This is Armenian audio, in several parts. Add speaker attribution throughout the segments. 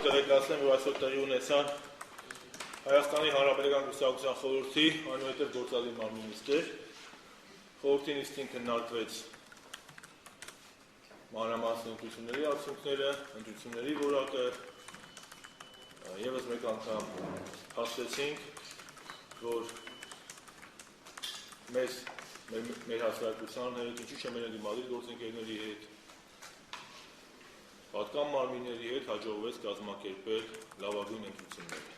Speaker 1: տեղեկացնեմ, որ այսօր տեղի ունեցան Հայաստանի Հանրապետական Կուսակցության խորհրդի այնուհետև գործադիր մարմնի նիստեր։ Խորհրդի նիստին քննարկվեց մանրամասն ընտրությունների արդյունքները, ընտրությունների որակը, ևս մեկ անգամ հաշվեցինք, որ մեր հասարակության հետ, ինչու՞ չէ մեր ընդդիմադիր գործընկերների հետ, պատկան մարմինների հետ հաջողվեց կազմակերպել լավագույն ընտրությունները։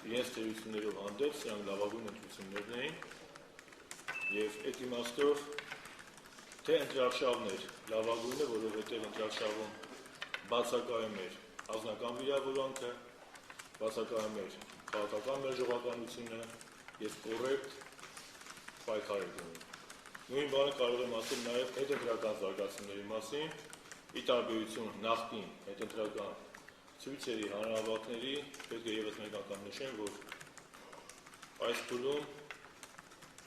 Speaker 1: Իրենց թերություններով հանդեպ սրանք լավագույն ընտրություններն էին եւ այդ իմաստով թե ընտրարշավն էր լավագույնը, որովհետեւ ընտրարշավում բացակայում էր ազնական վիրավորանքը, բացակայում էր քաղաքական մերժողականությունը եւ կոռեկտ պայքար էր գնում։ Նույն բանը կարող եմ ասել նաեւ հետընտրական զարգացումների մասին, ի տարբերություն նախկին հետընտրական ցույցերի հանրահավաքների, պետք է ևս մեկ անգամ նշեմ, որ այս փուլում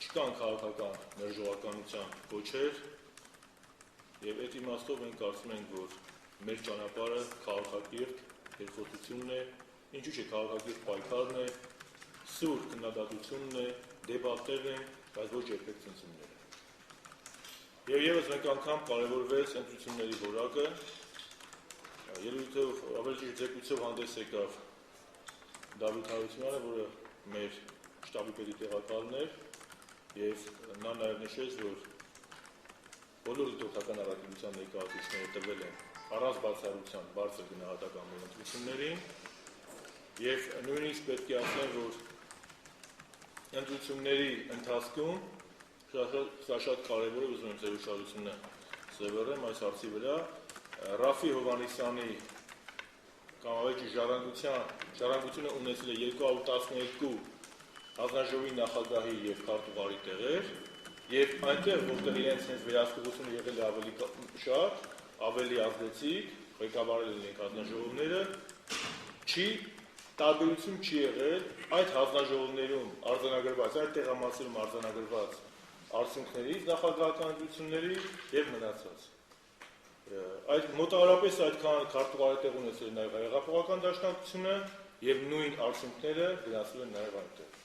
Speaker 1: չկան քաղաքական մերժողականության կոչեր եւ այդ իմաստով մենք կարծում ենք, որ մեր ճանապարհը քաղաքակիրթ երկխոսությունն է, ինչու՞ չէ քաղաքակիրթ պայքարն է, սուր քննադատությունն է, դեբատներն են, բայց ոչ երբեք ցնցումները։ Եվ ևս մեկ անգամ կարևորվեց ընտրությունների որակը, ելույթով ավելի ճիշտ ձեռքբերումով հանդես եկավ Դավիթ Հարությունյանը, որը մեր շտաբի պետի տեղակալն էր, եւ նա նաեւ նշեց, որ բոլոր դիտորդական առաքելության ներկայացուցիչները տվել են առանց բացառության բարձր գնահատական մեր ընտրություններին, եւ նույնիսկ պետք է ասեմ, որ ընտրությունների ընթացքում սա շատ կարևոր է, ուզում եմ ձեր ուշադրությունը սևեռեմ այս հարցի վրա, Ռաֆի Հովհաննիսյանի կամ ավելի ժառանգությունը ունեցել է 212 հանձնաժողովի նախագահի եւ քարտուղարի տեղեր, եւ այնտեղ, որտեղ իրենց հենց վերահսկողությունը եղել է ավելի շատ, ավելի ազդեցիկ, ղեկավարել են հանձնաժողովները, տարբերություն չի եղել այդ հանձնաժողովներում արձանագրված, այդ տեղամասերում արձանագրված արդյունքներից նախագահական ընտրությունների եւ մնացած։ Այդ մոտավորապես այդքան քարտուղարի տեղ ունեցել է նաեւ հեղափոխական դաշնակցությունը եւ նույն արդյունքները գնացել են նաեւ այնտեղ։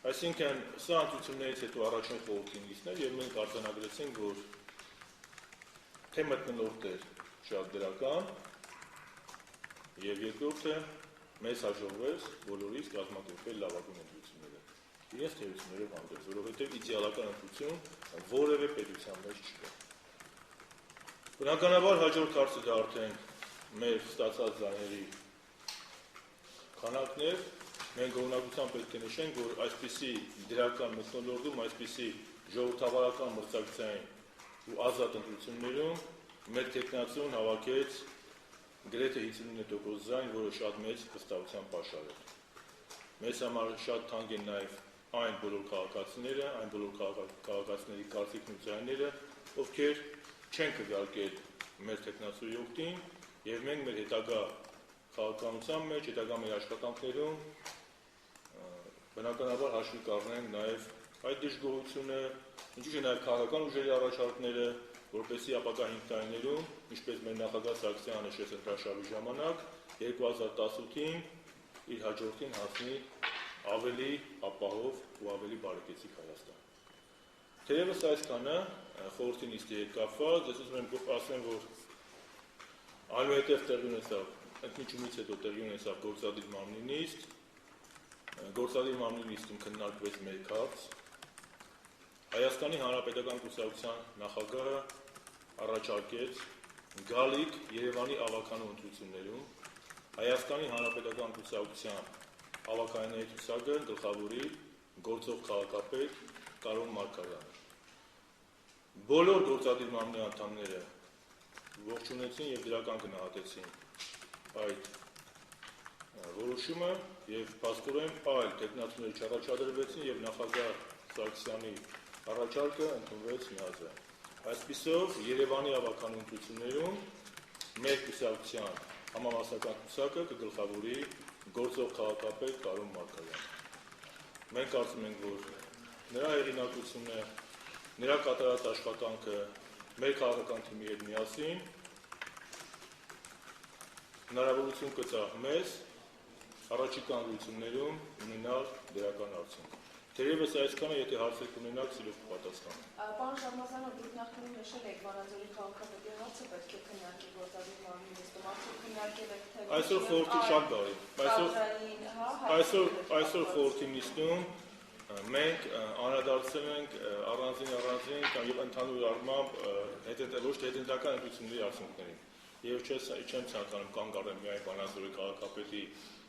Speaker 1: Այսինքն սա ընտրություններից հետո առաջին խորհրդի նիստն էր եւ մենք արձանագրեցինք, որ թե մթնոլորտն էր շատ դրական եւ երկրորդը մեզ հաջողվեց բոլորիս կազմակերպել լավագույն ընտրությունները։ Իրենց թերություններով հանդերձ, որովհետև իդեալական ընտրություն որևէ պետության մեջ չկա։ Բնականաբար հաջորդ հարցը դա արդեն մեր ստացած ձայների քանակն էր։ Մենք օրինակությամբ պետք է նշենք, որ այսպիսի դրական մթնոլորտում, այսպիսի ժողովրդավարական մրցակցային ու ազատ ընտրություններում մեր տեխնացիոն հավաքեց գրեթե 59% ձայն, որը շատ մեծ վստահության պաշար է։ Մեզ համար շատ թանկ են նաև այն բոլոր քաղաքացիները, այն բոլոր քաղաքացիների կարծիքն ու ձայները, ովքեր չեն քվեարկել մեր տեխնացիոյի օգտին, եւ մենք մեր հետագա քաղաքականության մեջ, հետագա մեր աշխատանքներում բնականաբար հաշվի կառնենք նաև այդ դժգոհությունը, ինչու՞ չէ նաև քաղաքական ուժերի առաջարկները, որպեսզի ապագա 5 տարիներում, ինչպես մեր նախագահ Սարգսյանը նշեց ընտրարշավի ժամանակ, 2018-ին իր հաջորդին հասնի ավելի ապահով ու ավելի բարեկեցիկ Հայաստան։ Թերևս այսքանը խորհրդի նիստի հետ կապված, ես ուզում եմ ասեմ, որ այնուհետև տեղի ունեցավ, ընդմիջումից հետո տեղի ունեցավ գործադիր մարմնի նիստ, գործադիր մարմնի նիստում քննարկվեց մեկ հարց, Հայաստանի Հանրապետական Կուսակցության նախագահը առաջարկեց գալիք Երևանի ավականու ընտրություններում Հայաստանի Հանրապետական Կուսակցության ավականների ցուցակը գլխավորի գործող քաղաքապետ Կարոն Մարգարյանը։ Բոլոր գործադիր մարմնի անդամները ողջունեցին եւ դրական գնահատեցին այդ որոշումը եւ փաստորեն այլ տեխնացիաներ չառաջադրվեցին եւ նախագահ Սարգսյանի առաջարկը ընդունվեց միաձայն։ Այսպիսով Երևանի ավականու ընտրություններում մեր կուսակցության համամասնական ցուցակը կգլխավորի գործող քաղաքապետ Կարոն Մարգարյանը։ Մենք կարծում ենք, որ նրա հեղինակությունը, նրա կատարած աշխատանքը մեր քաղաքական թիմի հետ միասին հնարավորություն կծա մեզ առաջիկա ընտրություններում ունենալ դրական արդյունք։ Թերևս այսքանը, եթե հարցեր կունենաք, սիրով կպատասխանեմ։
Speaker 2: Պարոն Շարմազանov, դուք նախկինում նշել եք Վանաձորի քաղաքապետի հարցը պետք է քննարկել գործադիր մարմնի նիստում, արդյոք քննարկել եք թե
Speaker 1: Այսօր խորհրդի շատ բարի։ Այսօր խորհրդի նիստում մենք անդրադարձել ենք առանձին կամ եւ ընդհանուր առմամբ ոչ թե հետընտական ընտրությունների արդյունքներին։ Եվ չեմ ցանկանում կանգ առնել միայն Վանաձորի քաղաքապետի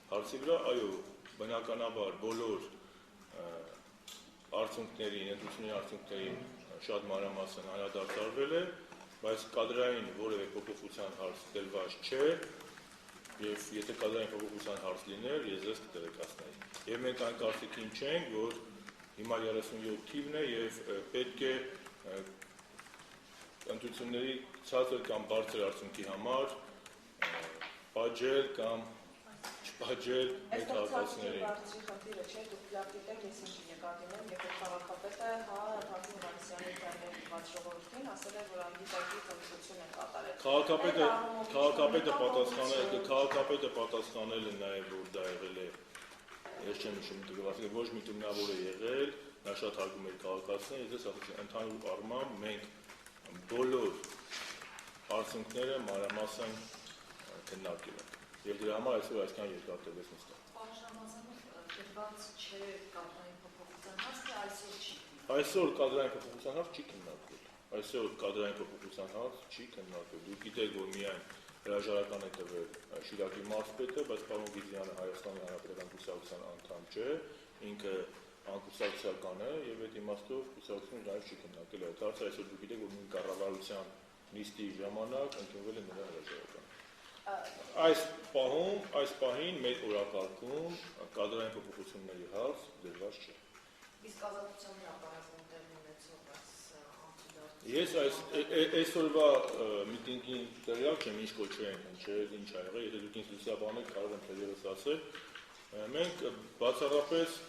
Speaker 1: հարցի վրա, այո, բնականաբար բոլոր արդյունքներին, ընտրությունների արդյունքներին շատ մանրամասն անդրադարձվել է, բայց կադրային որևէ փոփոխության հարց դրված չէ, եւ եթե կադրային փոփոխության հարց լիներ, ես ձեզ կտեղեկացնեի։ Եվ մենք այն կարծիքին չենք, որ հիմա 37 թիվն է եւ պետք է ընտրությունների ցածր կամ բարձր արդյունքի համար պատժել կամ չպատժել մեր քաղաքացիներին։
Speaker 2: Բարձրի խնդիրը չէ, դուք լավ գիտեք, ես ինչ նկատի ունեմ, երբ քաղաքապետը Թագին Հովհաննիսյանի ձայնարկված ժողովրդին ասել է, որ անգիտակից ընտրություն է կատարել։ Քաղաքապետը պատասխանել է նաև, որ դա եղել է, ես չեմ հիշում դրված, ոչ մի տունավոր է եղել, նա շատ հարգում էր քաղաքացիներին, ես ասացի, ընդհանուր առմամբ մենք բոլոր արդյունքները մանրամասն քննարկել ենք։ Եվ դրա համար այսօր այսքան երկար տևեց նստել։ Պարոն Շարմազանով, դրված չէ կադրային փոփոխության հարց, թե այսօր չի։
Speaker 1: Այսօր կադրային փոփոխության հարց չի քննարկվել։ Այսօր կադրային փոփոխության հարց չի քննարկվել։ Դուք գիտեք, որ միայն հրաժարական է տվել Շիրակի մարզպետը, բայց պարոն Գիզյանը Հայաստանի Հանրապետական կուսակցության անդամ չէ, ինքը անկուսակցական է եւ այդ իմաստով կուսակցությունը նաև չի քննարկել այդ հարցը։ Այսօր դուք գիտեք, որ նույն կառավարության նիստի ժամանակ ընդունվել է նրա հրաժարականը։ Այս պահին մեր օրակարգում կադրային փոփոխությունների հարց դրված չէ։
Speaker 2: Իսկ ազատության հրապարակում տեղի ունեցող անցուդարձ։
Speaker 1: Ես այսօրվա միտինգին տեղյակ չեմ, ինչ կոչվի են հնչել, ինչ ա եղել, եթե դուք ինձ լուսաբանեք, կարող եմ թերևս ասել։ Մենք բացառապես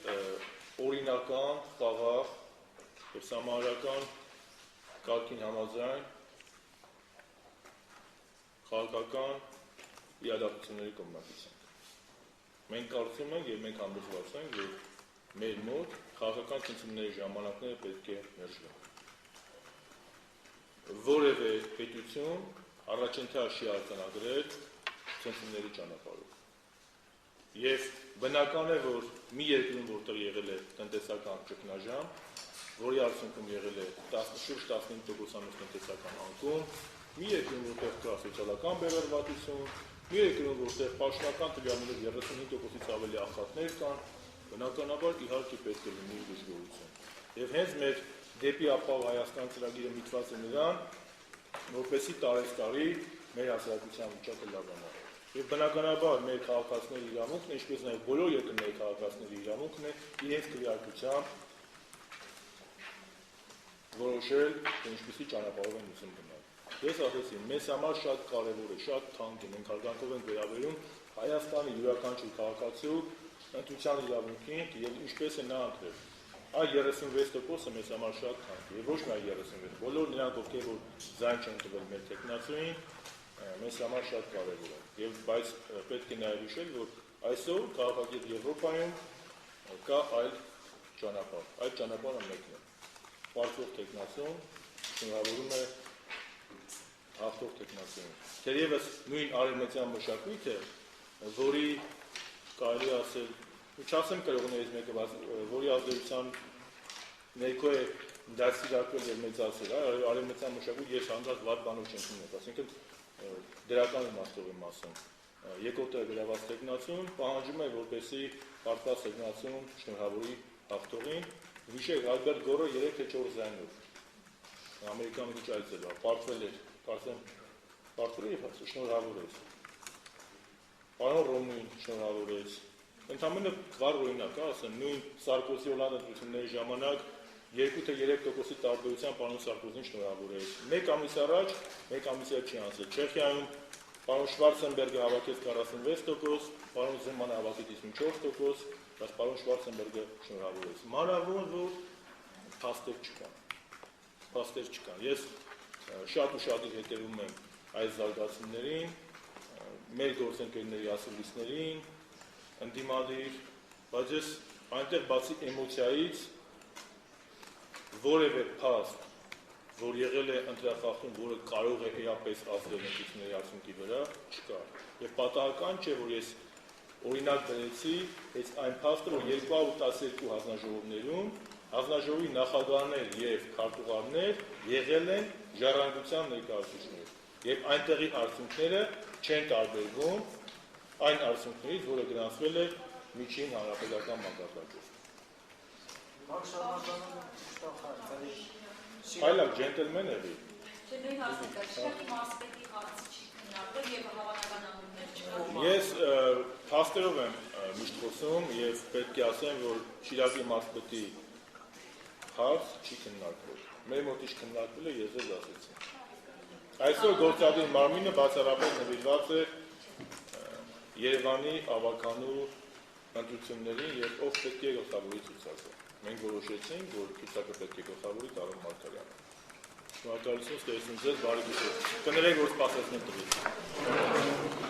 Speaker 1: օրինական, խաղաղ եւ համահարական կարգին համաձայն քաղաքական իրադարձությունների կողմնակից ենք։ Մենք կարծում ենք եւ մենք համոզված ենք, որ մեր մոտ քաղաքական ցնցումների ժամանակները պետք է մերժվեն։ Որևէ պետություն առաջընթաց չի արձանագրել ցնցումների ճանապարհով։ Եվ բնական է, որ մի երկրում, որտեղ եղել է տնտեսական ճգնաժամ, որի արդյունքում եղել է շուրջ 15% տնտեսական անկում, մի երկրում, որտեղ կա սոցիալական բևեռվածություն, մի երկրում, որտեղ պաշտոնական տվյալներով 35%-ից ավելի աղքատներ կան, բնականաբար իհարկե պետք է լինի դժգոհություն։ Եվ հենց մեր դեպի ապահով Հայաստան ծրագիրը միտված է նրան, որպեսզի տարեցտարի մեր հասարակության վիճակը լավանա։ Եվ բնականաբար մեր քաղաքացիների իրավունքն է, ինչպես նաև բոլոր երկրների քաղաքացիների իրավունքն է իրենց քվեարկությամբ որոշել, թե ինչպիսի ճանապարհով են ուզում գնալ։ Ես ասեցի, մեզ համար շատ կարևոր է, շատ թանկ է, մենք հարգանքով ենք վերաբերում Հայաստանի յուրաքանչյուր քաղաքացու ընտրության իրավունքին եւ ինչպես է նա ընտրել։ Այ 36%-ը մեզ համար շատ թանկ է, եւ ոչ միայն 36, բոլոր նրանք, ովքեր որ ձայն չեն տվել մեր տեխնացուին, մեզ համար շատ կարևոր է։ Եվ բայց պետք է նաև հիշել, որ այսօր քաղաքագետ Եվրոպայում կա այլ ճանապարհ։ Այդ ճանապարհը մեկն է։ Պարտվող տեխնացիոն շնորհավորում է հաղթող տեխնացիոն։ Թերևս նույն արևմտյան մշակույթը, որի կարելի ասել, չասեմ կրողներից մեկը, որի ազդեցության ներքո է դասիրակվել եւ մեծացել, արևմտյան մշակույթ ես հանդարտ վատ բանով չեմ քննել, այսինքն դրական իմաստով եմ ասում։ Եկոտը գրաված տեխնացիոն պահանջում է, որպեսզի պարտված տեխնացիոն շնորհավորի հաղթողին։ Հիշեք, Ալբերտ Գորը 3 թե 4 ձայնով ամերիկան քիչ այլ ձևա պարտվել էր, կարծեմ պարտվել եւ շնորհավորեց։ Պարոն Ռոմնին շնորհավորեց։ Ընդամենը վառ օրինակ է, ասեմ, նույն Սարկոզի Հոլանդիա ընտրությունների ժամանակ 2 թե 3%-ի տարբերությամբ պարոն Սարկոզին շնորհավորեց։ Մեկ ամիս առաջ, մեկ ամիսը չի անցել, Չեխիայում պարոն Շվարցենբերգը հավաքեց 46%, պարոն Զեմանը հավաքեց 54%, բայց պարոն Շվարցենբերգը շնորհավորեց։ Մանավանդ որ փաստեր չկան։ Ես շատ ու շատ հետևում եմ այս զարգացումներին, մեր գործընկերների ասուլիսներին ընդդիմադիր, բայց ես այնտեղ բացի էմոցիայից որևէ փաստ, որ եղել է ընտրախախտում, որը կարող է էապես ազդել ընտրությունների արդյունքի վրա, չկա։ Եվ պատահական չէ, որ ես օրինակ բերեցի հենց այն փաստը, որ 212 հանձնաժողովներում հանձնաժողովի նախագահներ եւ քարտուղարներ եղել են ժառանգության ներկայացուցիչներ, եւ այնտեղի արդյունքները չեն տարբերվում այն արդյունքներից, որը գրանցվել է միջին հանրապետական մակարդակով։ Այլակ ջենտլմեն եղի։
Speaker 3: Չեն հասկացի, մասպետի հարցը չի քննարկվել եւ հավանական ամեններ չկա։
Speaker 1: Ես փաստերով եմ միշտ խոսում եւ պետք է ասեմ, որ Շիրակի մասպետի հարց չի քննարկվել։ Մեր մոտ ինչ քննարկվել է, ես էլ ասեցի։ Այսօր գործադիր մարմինը բացառապես նվիրված է Երևանի ավականու ընտրություններին եւ ով պետք է գլխավորի ցուցակը։ Մենք որոշեցինք, որ ցուցակը պետք է գլխավորի Տարոն Մարգարյանը։ Շնորհակալություն, ստեղծում ձեզ բարի գիշեր։ Կներեք, որ սպասեցնեմ տվից։